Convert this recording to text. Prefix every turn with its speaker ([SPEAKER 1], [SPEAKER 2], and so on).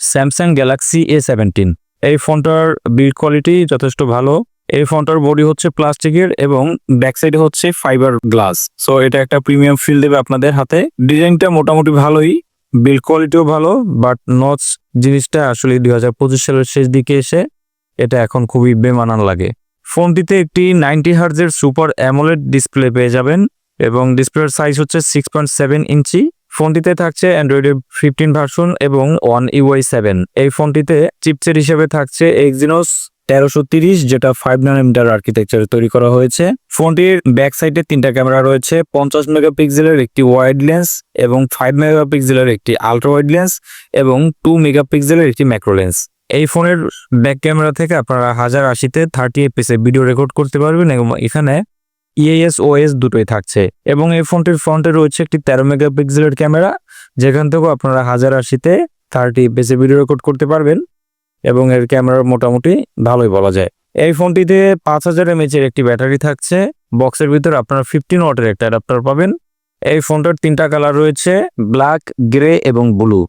[SPEAKER 1] Samsung Galaxy A17। এই ফোনটার build quality যথেষ্ট ভালো। এই ফোনটার বডি হচ্ছে প্লাস্টিকের এবং ব্যাক সাইডে হচ্ছে ফাইবার গ্লাস। সো এটা একটা প্রিমিয়াম ফিল দেবে আপনাদের হাতে। ডিজাইনটা মোটামুটি ভালোই, বিল্ড কোয়ালিটিও ভালো, বাট নচ জিনিসটা আসলে 2025 সালের শেষ দিকে এসে এটা এখন খুবই বেমানান লাগে। ফোনটিতে একটি 90 হার্জের সুপার অ্যামোলেড ডিসপ্লে পেয়ে যাবেন এবং ডিসপ্লের সাইজ হচ্ছে 6.7 ইঞ্চি। ফোনটিতে থাকছে অ্যান্ড্রয়েডের 15 ভার্সন এবং One UI 7। এই ফোনটিতে চিপসেট হিসেবে থাকছে Exynos 1330, যেটা 5 ন্যানোমিটার আর্কিটেকচারে তৈরি করা হয়েছে। ফোনটির ব্যাক সাইডে 3টা ক্যামেরা রয়েছে, 50 মেগাপিক্সেলের একটি ওয়াইড লেন্স এবং 5 মেগাপিক্সেলের একটি আলট্রা ওয়াইড লেন্স এবং 2 মেগাপিক্সেলের একটি ম্যাক্রো লেন্স। এই ফোনের ব্যাক ক্যামেরা থেকে আপনারা 1080-তে 30 fps ভিডিও রেকর্ড করতে পারবেন এবং এখানে EAS OS দুটোই থাকছে। এবং এই ফোনটির ফ্রন্টে রয়েছে একটি 13 মেগাপিক্সেলের ক্যামেরা, যেখান থেকেও আপনারা 1080-তে 30 fps ভিডিও রেকর্ড করতে পারবেন এবং এর ক্যামেরা মোটামুটি ভালোই বলা যায়। এই ফোনটিতে 5000 mAh এর একটি ব্যাটারি থাকছে। বক্সের ভিতরে আপনারা 15 ওয়াটের একটা অ্যাডাপ্টার পাবেন। এই ফোনটার 3টা কালার রয়েছে, ব্ল্যাক, গ্রে এবং ব্লু।